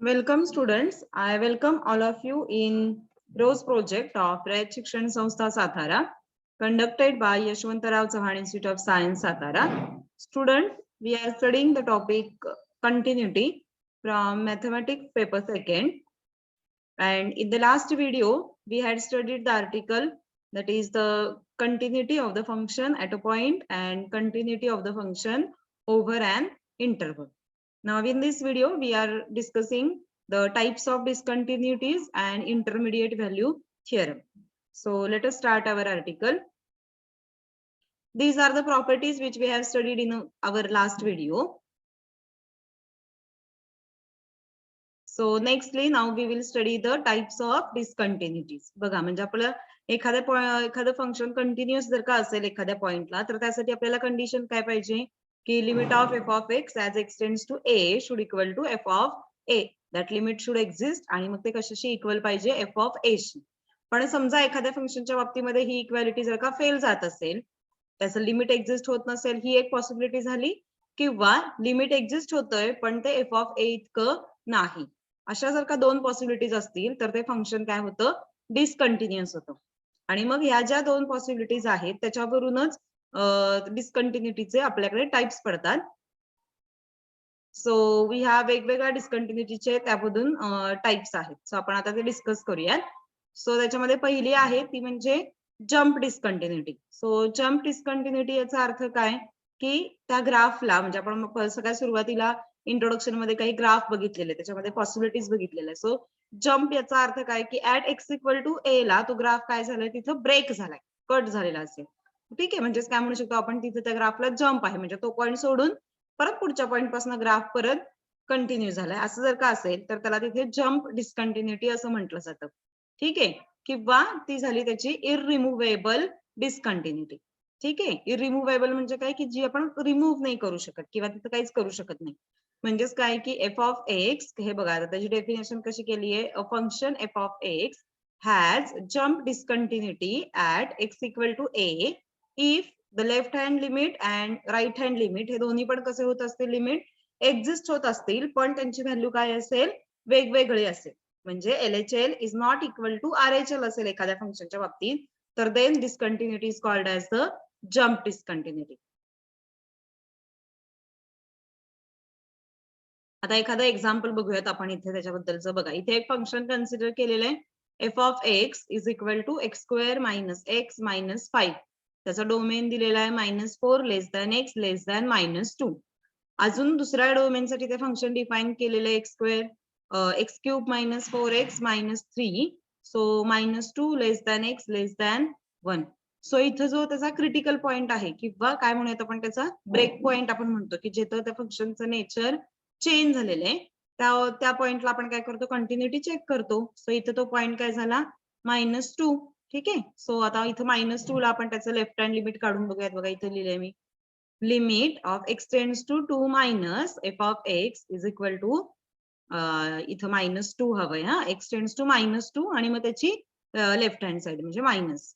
Welcome students. I welcome all of you in ROSE project of Rayat Shikshan Samstha Sathara conducted by Yashwantarao Chauhan Institute of Science Satara. Student, we are studying the topic continuity from mathematics paper second, and in the last video we had studied the article that is the continuity of the function at a point and continuity of the function over an interval. Now in this video, we are discussing the types of discontinuities and intermediate value theorem. So let us start our article. These are the properties which we have studied in our last video. So nextly now we will study the types of discontinuities. बघा म्हणजे आपलं एखादं function continuous जर का असेल एखाद्या पॉइंटला तर त्यासाठी आपल्याला कंडिशन काय पाहिजे की limit of f of x as extends to a should equal to f of a. That limit should exist आणि मग ते कशाशी इक्वल पाहिजे एफ ऑफ ए शी. पण समजा एखाद्या फंक्शनच्या बाबतीमध्ये ही इक्वॅलिटी जर का फेल जात असेल, त्याचं लिमिट एक्झिस्ट होत नसेल, ही एक पॉसिबिलिटी झाली, किंवा लिमिट एक्झिस्ट होतंय पण ते एफ ऑफ ए इतकं नाही. अशा जर का दोन पॉसिबिलिटीज असतील तर ते फंक्शन काय होतं डिसकंटिन्युअस होतं. आणि मग ह्या ज्या दोन पॉसिबिलिटीज आहेत त्याच्यावरूनच डिसकंटिन्युटीचे आपल्याकडे टाइप्स पडतात. सो वी हॅव वेगवेगळ्या डिसकंटिन्युटीचे त्यामधून टाइप्स आहेत. सो आपण आता ते डिस्कस करूयात. सो त्याच्यामध्ये पहिली आहे ती म्हणजे जम्प डिसकंटिन्युटी. सो जम्प डिसकंटिन्युटी याचा अर्थ काय की त्या ग्राफला म्हणजे आपण सगळ्यात सुरुवातीला इंट्रोडक्शन मध्ये काही ग्राफ बघितलेले, त्याच्यामध्ये पॉसिबिलिटीज बघितलेल्या. सो जम्प याचा अर्थ काय की ऍट एक्स इक्वल टू ए ला तो ग्राफ काय झालाय तिथं ब्रेक झालाय, कट झालेला असेल. ठीक आहे, म्हणजेच काय म्हणू शकतो आपण तिथे त्या ग्राफला जम्प आहे म्हणजे तो पॉईंट सोडून परत पुढच्या पॉईंट पासून ग्राफ परत कंटिन्यू झालाय असं जर का असेल तर त्याला तिथे जम्प डिसकंटिन्युटी असं म्हटलं जातं. ठीक आहे, किंवा ती झाली त्याची इररिमुव्हेबल डिसकंटिन्युटी. ठीक आहे, इररिमुव्हेबल म्हणजे काय की जी आपण रिमूव्ह नाही करू शकत किंवा तिथं काहीच करू शकत नाही. म्हणजेच काय की एफ ऑफ एक्स, हे बघा आता त्याची डेफिनेशन कशी केली आहे, a function f of x has jump discontinuity at x equal to a if the left hand limit and right hand limit हे दोन्ही पण कसे होत असतील, लिमिट एक्झिस्ट होत असतील पण त्यांची व्हॅल्यू काय असेल, वेगवेगळी असेल. म्हणजे LHL is not equal to RHL असेल एखाद्या फंक्शनच्या बाबतीत, तर then discontinuity is called as the jump discontinuity. आता एखादा एक्झाम्पल बघूयात आपण इथे त्याच्याबद्दलचं. बघा इथे एक फंक्शन कन्सिडर केलेलं आहे f of x is equal to x square minus x minus 5. त्याचा डोमेन दिलेला आहे -4 less than x less than -2. अजून दुसऱ्या डोमेनसाठी ते फंक्शन डिफाईन केलेलं आहे x square x cube minus 4x minus 3. So -2 less than x less than 1. So इथं जो त्याचा क्रिटिकल पॉइंट आहे किंवा काय म्हणूयात आपण त्याचा ब्रेक पॉइंट आपण म्हणतो की जिथं त्या फंक्शनचं नेचर चेंज झालेलं आहे त्या पॉइंटला आपण काय करतो, कंटिन्युटी चेक करतो. सो इथं तो पॉइंट काय झाला -2. ठीक आहे, सो आता इथं -2 ला आपण त्याचं लेफ्ट हँड लिमिट काढून बघूयात. बघा इथं लिहिलंय मी limit of x tends to 2 minus f of x is equal to इथं -2 हवंय हा, एक्स टेंड्स टू -2 आणि मग त्याची लेफ्ट हँड साइड म्हणजे मायनस.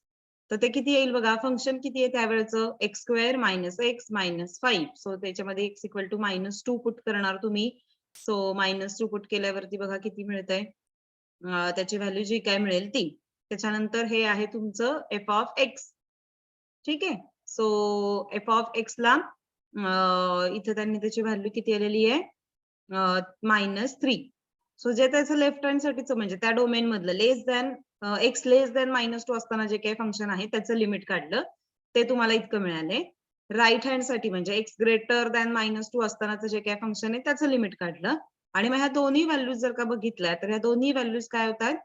तर ते किती येईल बघा, फंक्शन किती आहे त्यावेळेचं x square minus x minus 5. So त्याच्यामध्ये एक्स इक्वल टू -2 पुट करणार तुम्ही. सो -2 पुट केल्यावरती बघा किती मिळतंय, त्याची व्हॅल्यू जी काय मिळेल ती. त्याच्यानंतर हे आहे तुमचं एफ ऑफ एक्स. ठीक आहे, सो एफ ऑफ एक्स ला इथे त्यांनी त्याची व्हॅल्यू किती आलेली आहे -3. सो जे त्याचं लेफ्ट हँड साठीचं म्हणजे त्या डोमेन मधलं लेस दॅन एक्स लेस दॅन -2 असताना जे काही फंक्शन आहे त्याचं लिमिट काढलं ते तुम्हाला इतकं मिळाले. राईट हँड साठी म्हणजे एक्स ग्रेटर दॅन -2 असतानाचं जे काही फंक्शन आहे त्याचं लिमिट काढलं. आणि मग ह्या दोन्ही व्हॅल्यूज जर का बघितल्या तर ह्या दोन्ही व्हॅल्यूज काय होतात,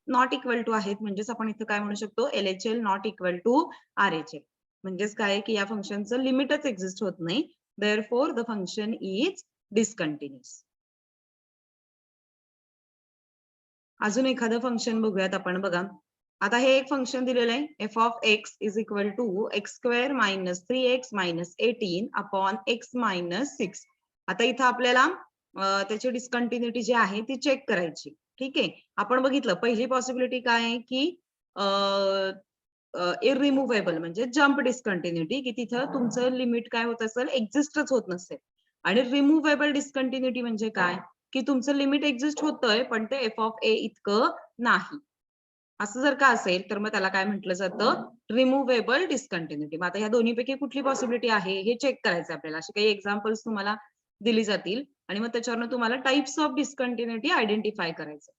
नॉट इक्वल टू आहेत. म्हणजेच आपण इथं काय म्हणू शकतो, LHL not equal to RHL. म्हणजेच काय की या फंक्शनचं लिमिटच एक्झिस्ट होत नाही, therefore the function is discontinuous. अजून एखादं फंक्शन बघूयात आपण. बघा आता हे एक फंक्शन दिलेलं आहे f of x is equal to x square minus 3x minus 18 upon x minus 6. आता इथं आपल्याला त्याची डिसकंटिन्युटी जी आहे ती चेक करायची. ठीक आहे, आपण बघितलं पहिली पॉसिबिलिटी काय आहे की इररिमुव्हेबल म्हणजे जम्प डिसकंटिन्युटी, की तिथं तुमचं लिमिट काय होत असेल, एक्झिस्टच होत नसेल. आणि रिमुव्हेबल डिसकंटिन्युटी म्हणजे काय की तुमचं लिमिट एक्झिस्ट होतंय पण ते एफ ऑफ ए इतकं नाही. असं जर का असेल तर मग त्याला काय म्हटलं जातं, रिमुव्हेबल डिस्कंटिन्युटी. मग आता ह्या दोन्हीपैकी कुठली पॉसिबिलिटी आहे हे चेक करायचं आपल्याला. असे काही एक्झाम्पल्स तुम्हाला दिली जातील आणि मग त्याच्यावरून तुम्हाला टाइप्स ऑफ डिस्कंटिन्युटी आयडेंटिफाय करायचं.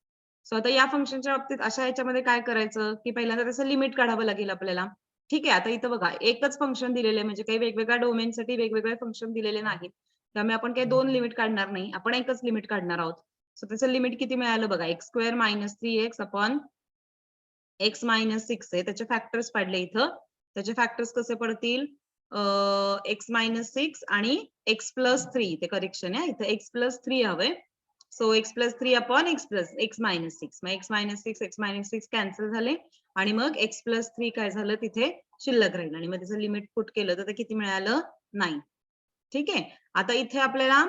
सो आता या फंक्शनच्या बाबतीत अशा याच्यामध्ये काय करायचं की पहिल्यांदा त्याचं लिमिट काढावं लागेल आपल्याला. ठीक आहे, आता इथं बघा एकच फंक्शन दिलेलं आहे, म्हणजे काही वेगवेगळ्या डोमेनसाठी वेगवेगळे फंक्शन दिलेले नाहीत. त्यामुळे आपण काही दोन लिमिट काढणार नाही, आपण एकच लिमिट काढणार आहोत. सो त्याचं लिमिट किती मिळालं बघा, x² - 3x अपॉन x - 6 आहे. त्याचे फॅक्टर्स पाडले इथं. त्याचे फॅक्टर्स कसे पडतील, x - 6 आणि x + 3. ते करेक्शन आहे, इथं x + 3 हवंय. So x + 3 upon x - 6. मग x - 6 x - 6 कॅन्सल झाले आणि मग x + 3 काय झालं तिथे शिल्लक राहील आणि मग त्याचं लिमिट पुट केलं तर ते किती मिळालं, 9. ठीक आहे, आता इथे आपल्याला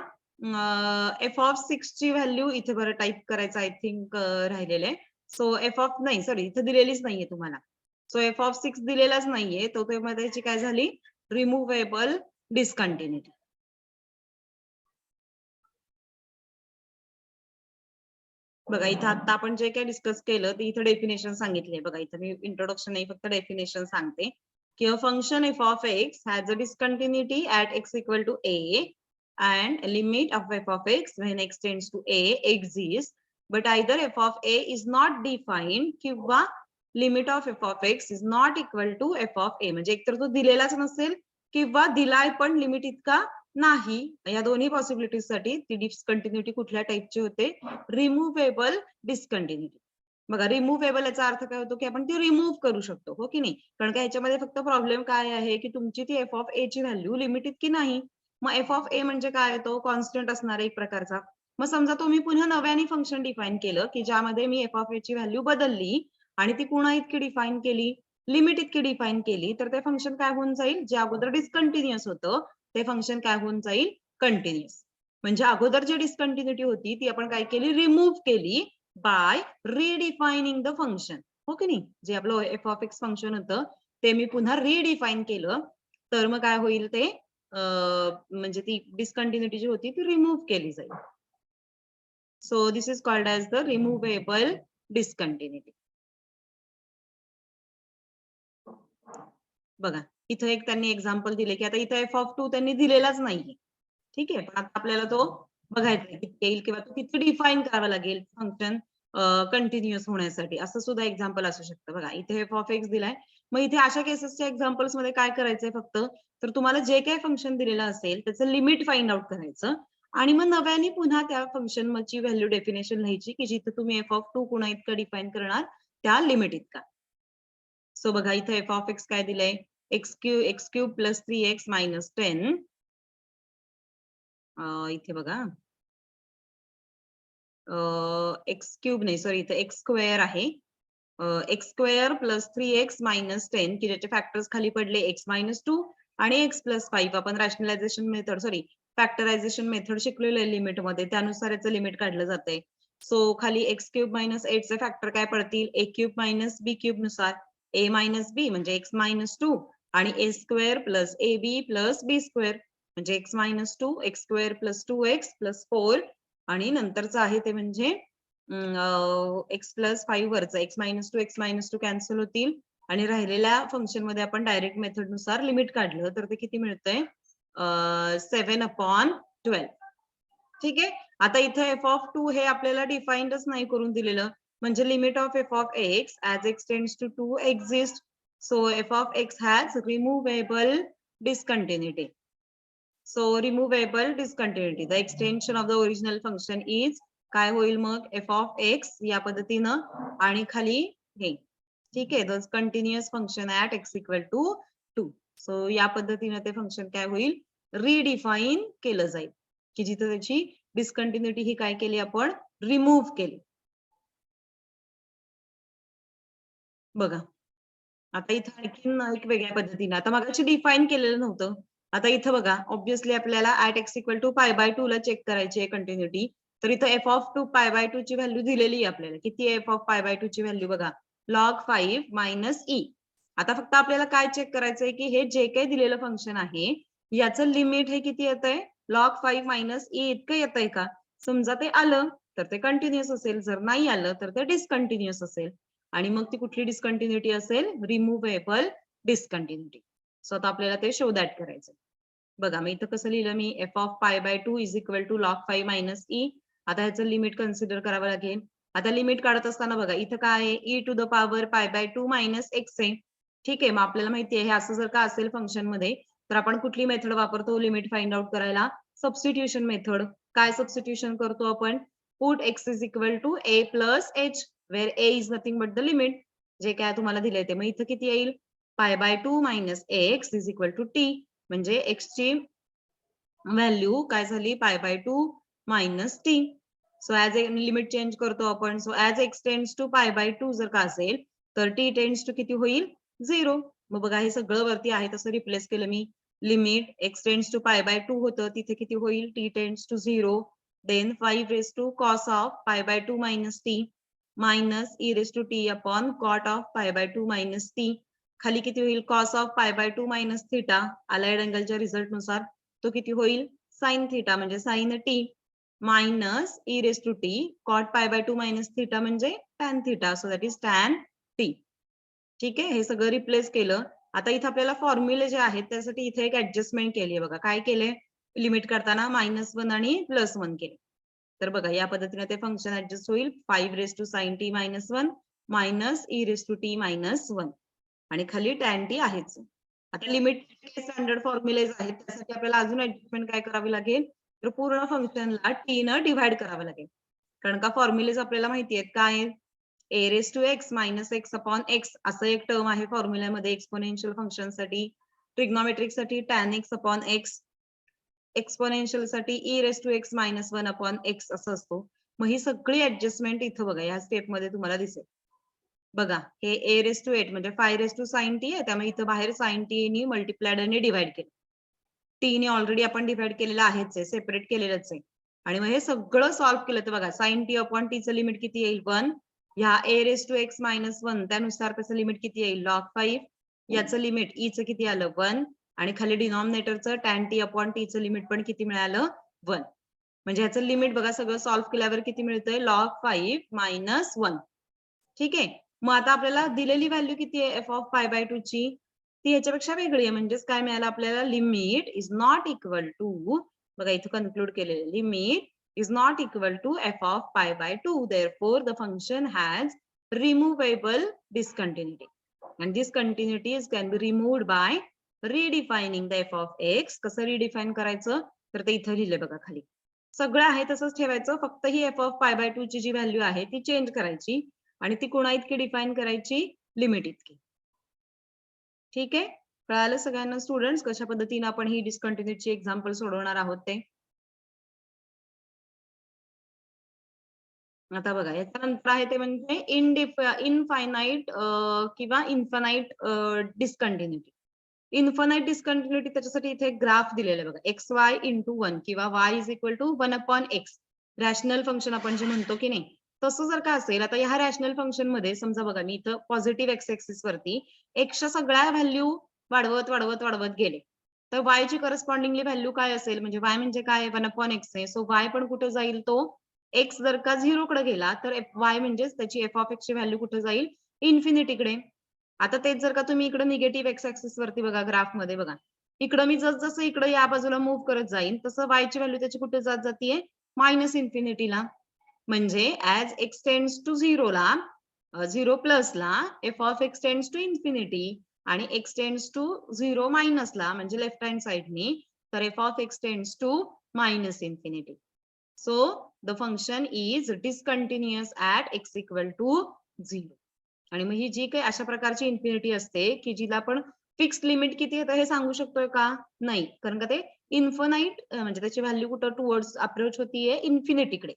एफ ऑफ 6 ची व्हॅल्यू इथे बरं टाईप करायचं आय थिंक राहिलेलं आहे. सो एफ ऑफ नाही, सॉरी इथे दिलेलीच नाहीये तुम्हाला. सो एफ ऑफ 6 दिलेलाच नाहीये, तो त्याची काय झाली, रिमुव्हेबल डिस्कंटिन्युटी. बघा इथं आता आपण जे काही डिस्कस केलं ते इथं डेफिनेशन सांगितले. बघा इथं मी इंट्रोडक्शन नाही फक्त डेफिनेशन सांगते की a function f of x has a discontinuity at x equal to a and limit of f of x when x tends to a exists, but either f of a is not defined किंवा limit of f of x is not equal to f of a. म्हणजे एकतर तो दिलेलाच नसेल किंवा दिलाय पण limit इतका नाही. या दोन्ही पॉसिबिलिटीसाठी ती डिस्कंटिन्युटी कुठल्या टाइपची होते, रिमुव्हेबल डिस्कंटिन्युटी. बघा रिमुव्हेबल याचा अर्थ काय होतो की आपण ती रिमूव्ह करू शकतो, हो की नाही. कारण का ह्याच्यामध्ये फक्त प्रॉब्लेम काय आहे की तुमची ती एफ ऑफ ए ची व्हॅल्यू लिमिट इतकी नाही. मग एफ ऑफ ए म्हणजे काय येतो, कॉन्स्टंट असणार एक प्रकारचा. मग समजा तुम्ही पुन्हा नव्याने फंक्शन डिफाईन केलं की ज्यामध्ये मी एफ ऑफ ए ची व्हॅल्यू बदलली आणि ती पुन्हा इतकी डिफाईन केली, लिमिट इतकी डिफाईन केली, तर ते फंक्शन काय होऊन जाईल, जे अगोदर डिस्कंटिन्युअस होतं ते फंक्शन काय होऊन जाईल, कंटिन्युअस. म्हणजे अगोदर जी डिस्कंटिन्युटी होती ती आपण काय केली, रिमूव्ह केली बाय रिडिफाइनिंग द फंक्शन, हो की नाही. जे आपलं एफ ऑफ एक्स फंक्शन होतं ते मी पुन्हा रिडिफाईन केलं, तर मग काय होईल ते म्हणजे ती डिस्कंटिन्युटी जी होती ती रिमूव्ह केली जाईल. So this is called as the removable discontinuity. बघा इथं एक त्यांनी एक्झाम्पल दिले की आता इथं एफ ऑफ 2 त्यांनी दिलेलाच नाहीये. ठीक आहे, पण आता आपल्याला तो बघायचा किती येईल किंवा तो किती डिफाईन करावा लागेल फंक्शन कंटिन्युअस होण्यासाठी. असं सुद्धा एक्झाम्पल असू शकतं. बघा इथे एफ ऑफ एक्स दिलाय, मग इथे अशा केसेसच्या एक्झाम्पल्स मध्ये काय करायचंय फक्त, तर तुम्हाला जे काही फंक्शन दिलेलं असेल त्याचं लिमिट फाइंड आउट करायचं आणि मग नव्याने पुन्हा त्या फंक्शन ची व्हॅल्यू डेफिनेशन लिहायची की जिथे तुम्ही एफ ऑफ 2 पुन्हा इतकं डिफाईन करणार त्या लिमिट इतका. सो बघा इथे एफ ऑफ एक्स काय दिलंय, x cube plus 3x minus 10. इथे बघा एक्स क्यूब नाही, सॉरी इथे एक्स स्क्वेअर आहे. X square plus 3x minus 10 की ज्याचे फॅक्टर्स खाली पडले x मायनस 2 आणि x प्लस 5. आपण rationalisation method, sorry factorisation method शिकलेलं आहे लिमिट मध्ये, त्यानुसार याचं लिमिट काढलं जाते. सो खाली एक्स क्यूब मायनस 8 चे फॅक्टर काय पडतील, a cube minus b cube नुसार ए मायनस बी म्हणजे एक्स मायनस 2 आणि a square plus a b plus b square म्हणजे x minus 2 x square plus 2x plus 4 आणि नंतरचं आहे ते म्हणजे एक्स प्लस 5 वरचं एक्स मायनस 2 कॅन्सल होतील आणि राहिलेल्या फंक्शन मध्ये आपण डायरेक्ट मेथड नुसार लिमिट काढलं तर ते किती मिळतंय, 7/12. ठीक आहे, आता इथे एफ ऑफ 2 हे आपल्याला डिफाईनच नाही करून दिलेलं, म्हणजे limit of f of x as x tends to 2 exist. So f of x has removable discontinuity. So removable discontinuity, the extension of the original function is काय होईल मग, एफ ऑफ एक्स या पद्धतीनं आणि खाली हे. ठीक आहे, the continuous function at x equal to 2. So या पद्धतीनं ते फंक्शन काय होईल, रिडिफाईन केलं जाईल की जिथे त्याची डिस्कंटिन्युटी ही काय केली आपण, रिमूव्ह केली. बघा आता इथं आणखीन एक वेगळ्या पद्धतीने, आता मगाशी डिफाईन केलेलं नव्हतं, आता इथं बघा ऑब्विसली आपल्याला ऍट एक्स इक्वल टू π/2 ला चेक करायची आहे कंटिन्युटी. तर इथं एफ ऑफ 2 π/2 ची व्हॅल्यू दिलेली आहे आपल्याला. किती आहे एफ ऑफ π/2 ची व्हॅल्यू बघा, log 5 मायनस ई. आता फक्त आपल्याला काय चेक करायचंय की हे जे काही दिलेलं फंक्शन आहे याचं लिमिट हे किती येतंय, log 5 मायनस ई इतकं येतंय का. समजा ते आलं तर ते कंटिन्युअस असेल, जर नाही आलं तर ते डिस्कंटिन्युअस असेल. आणि मग ती कुठली डिस्कंटिन्युटी असेल? रिमुव्हेबल डिस्कंटिन्युटी. सो आता आपल्याला ते शो दॅट करायचं. बघा मी इथं कसं लिहिलं मी f of pi by 2 is equal to log 5 minus e. आता ह्याचं लिमिट कन्सिडर करावं लागेल. आता लिमिट काढत असताना बघा इथं काय आहे? E to the power pi by 2 minus x आहे. ठीक आहे, मग आपल्याला माहिती आहे हे असं जर का असेल फंक्शन मध्ये तर आपण कुठली मेथड वापरतो लिमिट फाइंड आउट करायला? Substitution method. काय सबस्टिट्यूशन करतो आपण? Put x is equal to a plus h where a is nothing but the limit. जे काय तुम्हाला दिलंय ते, मग इथं किती येईल? Pi by 2 minus x is equal to t. म्हणजे एक्स ची व्हॅल्यू काय झाली? Pi by 2 minus t. So as a limit change करतो आपण. So as x tends to pi by 2 जर का असेल तर टी टेंड्स टू किती होईल? 0. मग बघा हे सगळं वरती आहे तसं रिप्लेस केलं मी. Limit x tends to pi by 2 होतं, तिथे किती होईल? T tends to 0. Then 5 raise to cos of pi by 2 minus t minus e raise to t upon cot of pi by 2 minus t. खाली किती होईल? Cos of pi by 2 minus theta. Allied अँगलच्या result नुसार तो किती होईल? Sine theta म्हणजे sine t minus e raise to T cot pi by 2 minus theta म्हणजे tan theta. So that is tan t. ठीक आहे, हे सगळं रिप्लेस केलं. आता इथे आपल्याला फॉर्म्युले जे आहेत त्यासाठी इथे एक ऍडजस्टमेंट केली आहे बघा. काय केले? लिमिट करताना -1 आणि +1 केले. तर बघा या पद्धतीने ते फंक्शन ऍडजस्ट होईल. 5 raise to sine t minus 1 minus e raise to t minus 1 आणि खाली टॅन टी आहेच. आता लिमिट स्टँडर्ड फॉर्म्युलेज आहेत त्यासाठी आपल्याला अजून ऍडजस्टमेंट काय करावी लागेल? तर पूर्ण फंक्शनला टी न डिव्हाइड करावं लागेल. कारण का फॉर्म्युलेज आपल्याला माहिती आहेत काय? A raise to x minus x upon x असं एक टर्म आहे फॉर्म्युल्यामध्ये एक्सपोनेन्शियल फंक्शन साठी. ट्रिग्नोमेट्रिक साठी tan x upon x. Exponential साठी e raise to x minus 1 upon x असं असतो. मग ही सगळी ऍडजस्टमेंट इथं बघा या स्टेप मध्ये तुम्हाला दिसेल. बघा हे ए रेस टू 8 म्हणजे 5 रेस टू साइन टी आहे, त्यामुळे इथं बाहेर साइन टी नी मल्टिप्लाइड आणि डिवाइड केलं. टी ने ऑलरेडी आपण डिवाइड केलेलं आहेच आहे, सेपरेट केलेलंच आहे. आणि मग हे सगळं सॉल्व्ह केलं तर बघा साइन टी अपॉन टीचं लिमिट किती येईल? 1. ह्या ए रेस टू एक्स मायनस 1 त्यानुसार त्याचं लिमिट किती येईल? लॉग 5. याचं लिमिट ईचं किती आलं? 1. आणि खाली डिनॉमिनेटरचं टॅन टी अपॉन टीचं लिमिट पण किती मिळालं? 1. म्हणजे ह्याचं लिमिट बघा सगळं सॉल्व्ह केल्यावर किती मिळतंय? Log 5 minus 1. ठीक आहे, मग आता आपल्याला दिलेली व्हॅल्यू किती आहे एफ ऑफ पाय बाय 2 ची? ती ह्याच्यापेक्षा वेगळी आहे. म्हणजेच काय मिळालं आपल्याला? Limit is not equal to, बघा इथं कन्क्लूड केलेलं, limit is not equal to f of pi by 2. Therefore, the function has removable discontinuity. And this continuities can be removed by redefining the f of x. कसं redefine करायचं? तर ते इथं लिहिले बघा खाली. सगळं आहे तसंच ठेवायचं, फक्त ही f of pi by 2 ची जी व्हॅल्यू आहे ती चेंज करायची आणि ती कोणा इतकी डिफाइन करायची? लिमिट इतकी. ठीक आहे, कळालं सगळ्यांना स्टुडंट्स कशा पद्धतीने आपण ही डिस्कंटिन्यूटी एक्झाम्पल सोडवणार आहोत ते? आता बघा याच्यानंतर आहे ते म्हणजे इनफायनाईट किंवा इन्फानाईट डिस्कंटिन्युटी. इन्फानाईट डिस्कंटिन्युटी त्याच्यासाठी इथे एक ग्राफ दिलेला आहे बघा. एक्स वाय इंटू 1 किंवा y is equal to 1 upon x. Rational function आपण जे म्हणतो की नाही, तसं जर का असेल, आता ह्या रॅशनल फंक्शन मध्ये समजा बघा मी इथं पॉझिटिव्ह एक्स एक्सिस वरती एक्सच्या सगळ्या व्हॅल्यू वाढवत वाढवत वाढवत गेले, तर वाय ची करस्पॉन्डिंगली व्हॅल्यू काय असेल? म्हणजे वाय म्हणजे काय? 1 अपॉन एक्स आहे. सो वाय पण कुठे जाईल? तो एक्स जर का 0 कडे गेला तर वाय म्हणजेच त्याची एफ ऑफ एक्स ची व्हॅल्यू कुठे जाईल? इन्फिनिटी कडे. आता तेच जर का तुम्ही इकडे निगेटिव्ह एक्स ऍक्सिस वरती बघा ग्राफ मध्ये बघा, इकडे मी जसं इकडे या बाजूला मूव्ह करत जाईन तसं वाय ची व्हॅल्यू त्याची कुठे जात जातीये? मायनस इन्फिनिटीला. म्हणजे ऍज एक्स टेंड्स टू 0 ला 0 प्लस ला f of x tends to infinity आणि एक्स टेंड्स टू 0 मायनस ला म्हणजे लेफ्ट हँड साइडनी, तर f of x tends to minus infinity. So the function is discontinuous at x equal to 0. आणि मग ही जी काही अशा प्रकारची इन्फिनिटी असते की जिला आपण फिक्स्ड लिमिट किती आहे हे सांगू शकतोय का? नाही, कारण का ते इन्फिनाइट म्हणजे त्याची व्हॅल्यू कुठं टुवर्ड्स अप्रोच होतीये? इन्फिनिटीकडे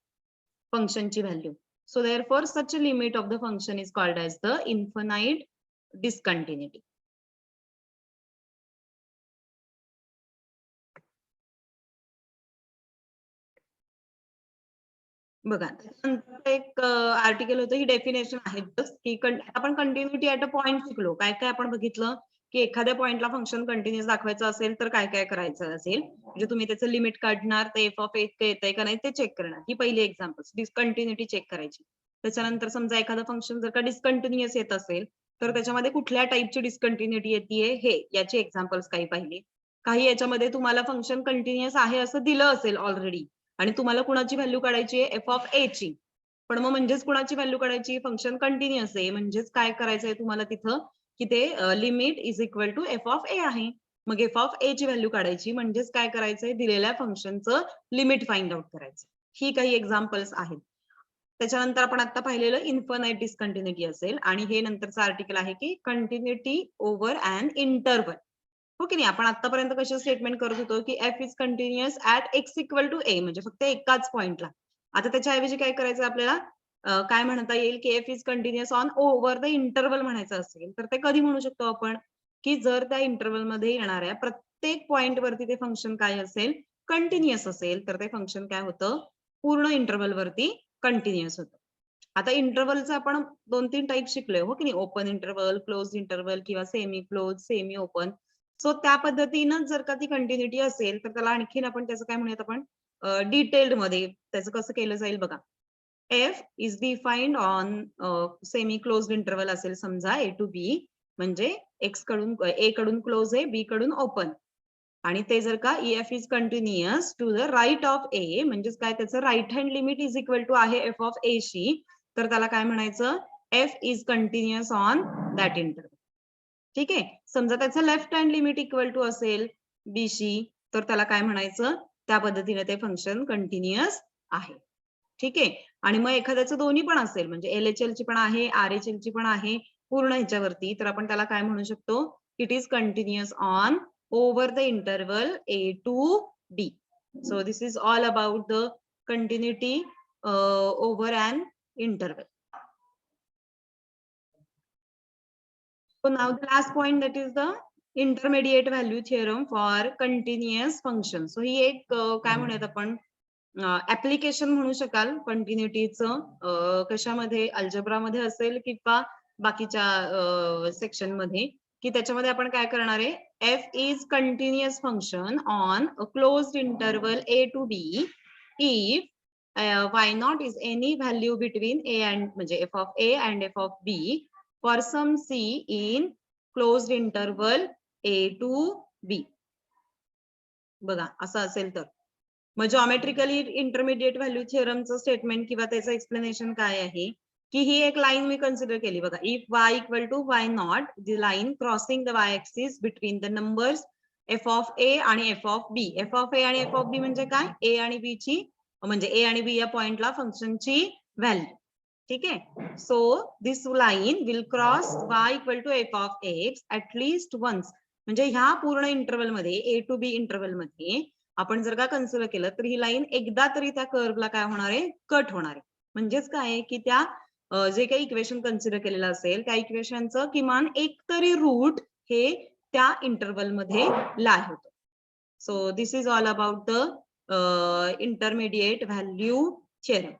फंक्शनची value. So therefore such a limit of the function is called as the infinite discontinuity. बघा त्याच्यानंतर एक आर्टिकल होतं, ही डेफिनेशन आहे जस्ट की आपण कंटिन्युटी ऍट अ पॉइंट शिकलो. काय काय आपण बघितलं की एखाद्या पॉइंटला फंक्शन कंटिन्युअस दाखवायचं असेल तर काय काय करायचं असेल, म्हणजे तुम्ही त्याचं लिमिट काढणार, ते एफ ऑफ ए येतंय का नाही ते चेक करणार. ही पहिली एक्झाम्पल, डिस्कंटिन्युटी चेक करायची. त्याच्यानंतर समजा एखादं फंक्शन जर का डिस्कंटिन्युअस येत असेल तर त्याच्यामध्ये कुठल्या टाईपची डिस्कंटिन्युटी येते हे याची एक्झाम्पल्स काही पाहिली. काही याच्यामध्ये तुम्हाला फंक्शन कंटिन्युअस आहे असं दिलं असेल ऑलरेडी आणि तुम्हाला कुणाची व्हॅल्यू काढायची आहे, एफ ऑफ ए ची. पण मग म्हणजेच कुणाची व्हॅल्यू काढायची, फंक्शन कंटिन्युअस आहे म्हणजेच काय करायचंय तुम्हाला तिथं की ते limit is equal to f of a आहे. मग एफ ऑफ ए ची व्हॅल्यू काढायची म्हणजेच काय करायचंय, दिलेल्या फंक्शनचं लिमिट फाइंड आउट करायचं. ही काही एक्झाम्पल्स आहेत. त्याच्यानंतर आपण आता पाहिलेलं इन्फिनाइट डिस्कंटिन्युटी असेल आणि हे नंतरचं आर्टिकल आहे की कंटिन्युटी ओव्हर अन इंटरवल. हो की नाही, आपण आतापर्यंत कशी स्टेटमेंट करत होतो की f is continuous at x equal to a, म्हणजे फक्त एकाच पॉइंटला. आता त्याच्याऐवजी काय करायचं आपल्याला, काय म्हणता येईल की f is continuous on over the interval म्हणायचं असेल तर ते कधी म्हणू शकतो आपण, की जर त्या इंटरवल मध्ये येणाऱ्या प्रत्येक पॉइंट वरती ते फंक्शन काय असेल, कंटिन्युअस असेल तर ते फंक्शन काय होतं, पूर्ण इंटरवल वरती कंटिन्युअस होतं. आता इंटरवलचं आपण 2-3 टाईप शिकलोय हो की नाही, ओपन इंटरवल, क्लोज इंटरवल किंवा semi close, semi open. So त्या पद्धतीनं जर का ती कंटिन्युटी असेल तर त्याला आणखीन आपण त्याचं काय म्हणूयात आपण, डिटेल्ड मध्ये त्याचं कसं केलं जाईल बघा. F is defined on semi closed interval असेल समजा ए टू बी, म्हणजे एक्स कडून ए कडून क्लोज आहे, बी कडून ओपन. आणि ते जर का f is continuous to the right of a, म्हणजेच काय त्याचं right hand limit is equal to आहे एफ ऑफ ए शी, तर त्याला काय म्हणायचं, f is continuous on that interval. ठीक आहे. समजा त्याचं left hand limit equal to असेल बी शी, तर त्याला काय म्हणायचं, त्या पद्धतीने ते फंक्शन कंटिन्युअस आहे. ठीक आहे. आणि मग एखाद्याचं दोन्ही पण असेल, म्हणजे एलएचएल ची पण आहे, आरएचएल ची पण आहे पूर्ण ह्याच्यावरती, तर आपण त्याला काय म्हणू शकतो, it is continuous on over the interval a to b. So this is all about the continuity over an interval. So now the last point, that is the intermediate value theorem for continuous function. So ही एक काय म्हणूयात आपण, application म्हणू शकाल कंटिन्युटीचं, कशामध्ये, algebra मध्ये असेल किंवा बाकीच्या सेक्शन मध्ये, की त्याच्यामध्ये आपण काय करणार आहे, f is continuous function on a closed interval a to b if y not is any value between a and, म्हणजे f of a and f of b for some c in closed interval a to b. बघा असं असेल तर मग geometrically intermediate value थिअरमचं statement किंवा त्याचं explanation काय आहे, की ही एक लाईन मी कन्सिडर केली बघा. If y equal to y not, the line crossing the y axis between the numbers f of a आणि f of b. F of a आणि एफ ऑफ बी म्हणजे काय, ए आणि बी ची, म्हणजे ए आणि बी या पॉइंटला फंक्शनची व्हॅल्यू. ठीक आहे. So this line will cross y equal to f of x at least once, म्हणजे ह्या पूर्ण इंटरवल मध्ये, ए टू बी इंटरवल मध्ये आपण जर का कन्सिडर केलं तर ही लाईन एकदा तरी त्या कर्वला काय होणार आहे, कट होणार आहे. म्हणजेच काय की त्या जे काही इक्वेशन कन्सिडर केलेलं असेल त्या इक्वेशनचं किमान एक तरी रूट हे त्या इंटरवल मध्ये लाय होतं. So this is all about the intermediate value theorem.